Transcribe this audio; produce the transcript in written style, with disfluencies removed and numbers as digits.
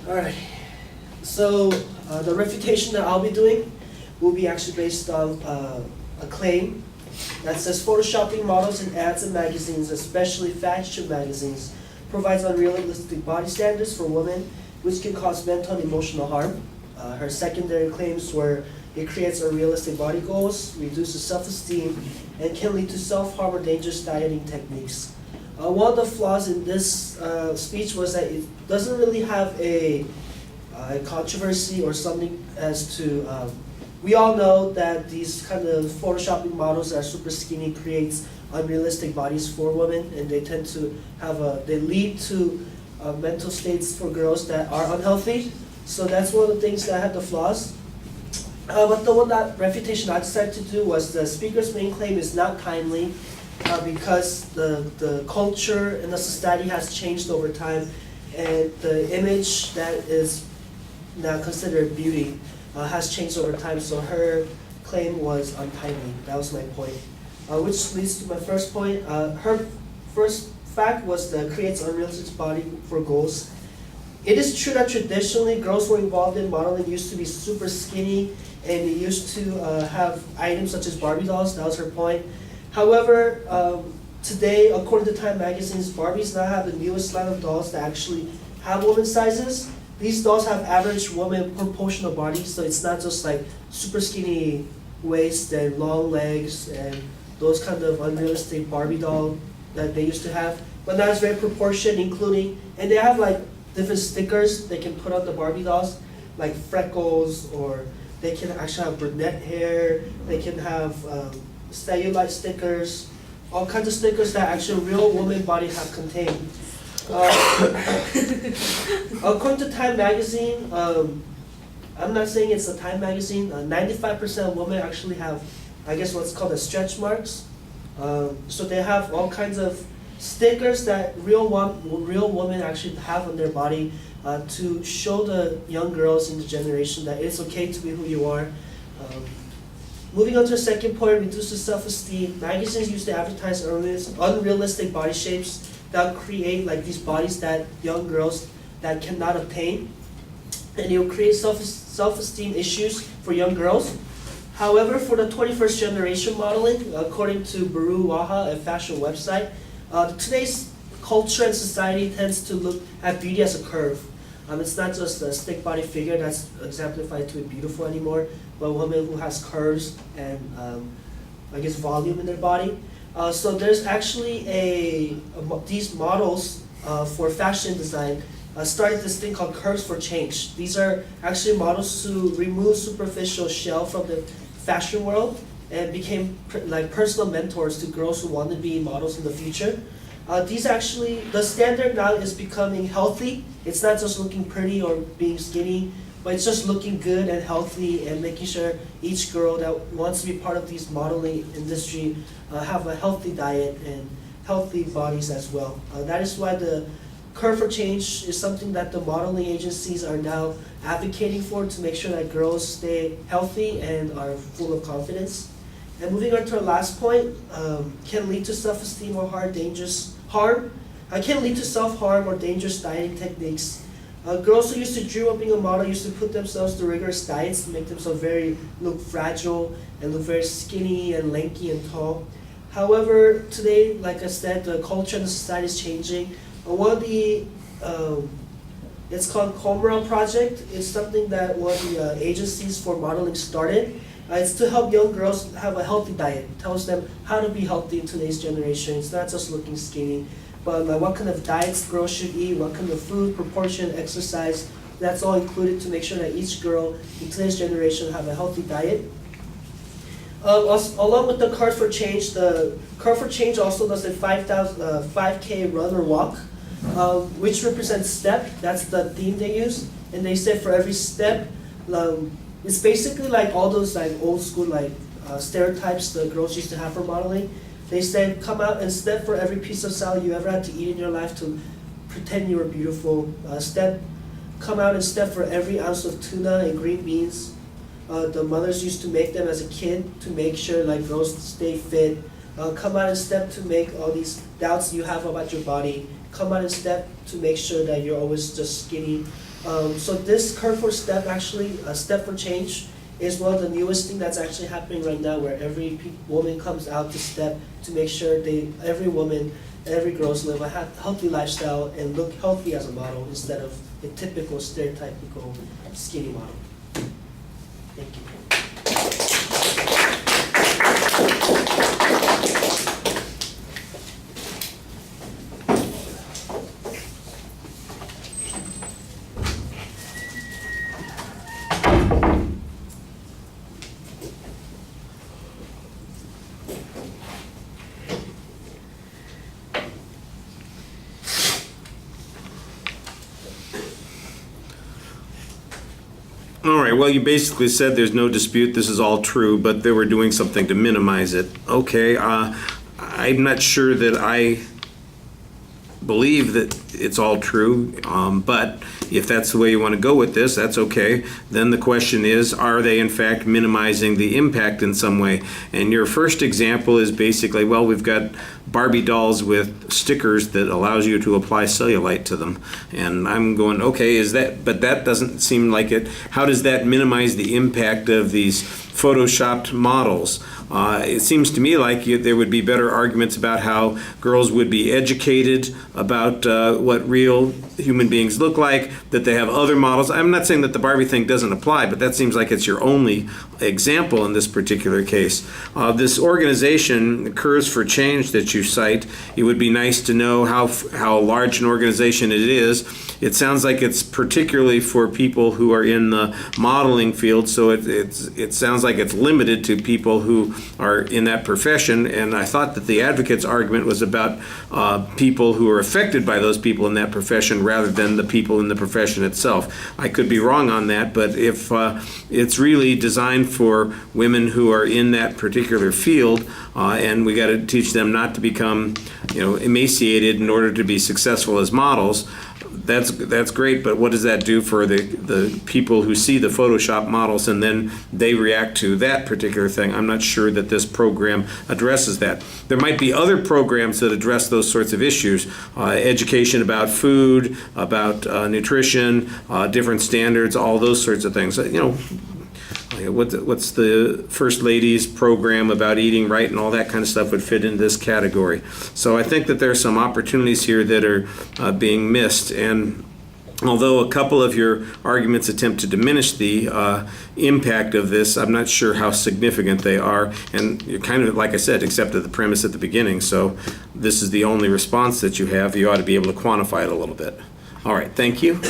Alright, so the refutation that I'll be doing will be actually based on a claim that says photoshopping models in ads and magazines, especially fashion magazines, provides unrealistic body standards for women, which can cause mental and emotional harm. Her secondary claims were it creates unrealistic body goals, reduces self-esteem, and can lead to self-harm or dangerous dieting techniques. One of the flaws in this speech was that it doesn't really have a controversy or something as to, we all know that these kind of photoshopping models that are super skinny creates unrealistic bodies for women, and they tend to have they lead to mental states for girls that are unhealthy. So that's one of the things that had the flaws. But the one that refutation I decided to do was the speaker's main claim is not timely because the culture and the society has changed over time, and the image that is now considered beauty has changed over time, so her claim was untimely. That was my point. Which leads to my first point. Her first fact was that creates unrealistic body for goals. It is true that traditionally girls were involved in modeling used to be super skinny, and they used to have items such as Barbie dolls. That was her point. However, today, according to Time magazine's, Barbies now have the newest line of dolls that actually have women's sizes. These dolls have average woman proportional bodies, so it's not just like super skinny waist and long legs and those kind of unrealistic Barbie doll that they used to have. But now it's very proportioned, including, and they have like different stickers they can put on the Barbie dolls, like freckles, or they can actually have brunette hair, they can have cellulite stickers, all kinds of stickers that actually real woman body have contained. According to Time magazine, I'm not saying it's a Time magazine, 95% of women actually have, I guess what's called a stretch marks. So they have all kinds of stickers that real women actually have on their body to show the young girls in the generation that it's okay to be who you are. Moving on to the second point, reduces self-esteem. Magazines used to advertise unrealistic body shapes that create like these bodies that young girls that cannot obtain, and it will create self-esteem issues for young girls. However, for the 21st generation modeling, according to Baru Waha, a fashion website, today's culture and society tends to look at beauty as a curve. It's not just a stick body figure that's exemplified to be beautiful anymore, but a woman who has curves and I guess volume in their body. So there's actually these models for fashion design started this thing called Curves for Change. These are actually models to remove superficial shell from the fashion world and became like personal mentors to girls who want to be models in the future. These actually, the standard now is becoming healthy. It's not just looking pretty or being skinny, but it's just looking good and healthy and making sure each girl that wants to be part of these modeling industry have a healthy diet and healthy bodies as well. That is why the Curve for Change is something that the modeling agencies are now advocating for to make sure that girls stay healthy and are full of confidence. And moving on to our last point, can lead to self-esteem or harm. Can lead to self-harm or dangerous dieting techniques. Girls who used to dream of being a model used to put themselves to rigorous diets to make themselves look fragile and look very skinny and lanky and tall. However, today, like I said, the culture and the society is changing. One of the, it's called Comra Project. It's something that one of the agencies for modeling started. It's to help young girls have a healthy diet. It tells them how to be healthy in today's generation. It's not just looking skinny, but what kind of diets girls should eat, what kind of food, proportion, exercise. That's all included to make sure that each girl in today's generation have a healthy diet. Along with the Curve for Change, the Curve for Change also does a 5K run or walk, which represents step. That's the theme they use, and they say for every step, it's basically like all those like old school like stereotypes the girls used to have for modeling. They said, come out and step for every piece of salad you ever had to eat in your life to pretend you were beautiful. Come out and step for every ounce of tuna and green beans. The mothers used to make them as a kid to make sure like girls stay fit. come out in step to make all these doubts you have about your body, come out in step to make sure that you're always just skinny. So this curve for step, actually, step for change, is one of the newest thing that's actually happening right now, where every woman comes out to step to make sure every woman, every girls live a healthy lifestyle and look healthy as a model instead of a typical stereotypical skinny model. Thank you. All right, well, you basically said there's no dispute, this is all true, but they were doing something to minimize it. Okay, I'm not sure that I believe that it's all true, but if that's the way you want to go with this, that's okay. Then the question is, are they in fact minimizing the impact in some way? And your first example is basically, well, we've got Barbie dolls with stickers that allows you to apply cellulite to them. And I'm going, okay, but that doesn't seem like it. How does that minimize the impact of these photoshopped models? It seems to me like there would be better arguments about how girls would be educated about what real human beings look like, that they have other models. I'm not saying that the Barbie thing doesn't apply, but that seems like it's your only example in this particular case. This organization, Curves for Change, that you cite, it would be nice to know how large an organization it is. It sounds like it's particularly for people who are in the modeling field, so it sounds like it's limited to people who are in that profession, and I thought that the advocate's argument was about people who are affected by those people in that profession rather than the people in the profession itself. I could be wrong on that, but if it's really designed for women who are in that particular field, and we got to teach them not to become, emaciated in order to be successful as models, that's great, but what does that do for the people who see the Photoshop models and then they react to that particular thing? I'm not sure that this program addresses that. There might be other programs that address those sorts of issues, education about food, about nutrition, different standards, all those sorts of things. What's the First Lady's program about eating right and all that kind of stuff would fit in this category. So I think that there are some opportunities here that are being missed. And although a couple of your arguments attempt to diminish the impact of this, I'm not sure how significant they are. And you're kind of, like I said, accepted the premise at the beginning. So this is the only response that you have. You ought to be able to quantify it a little bit. All right, thank you.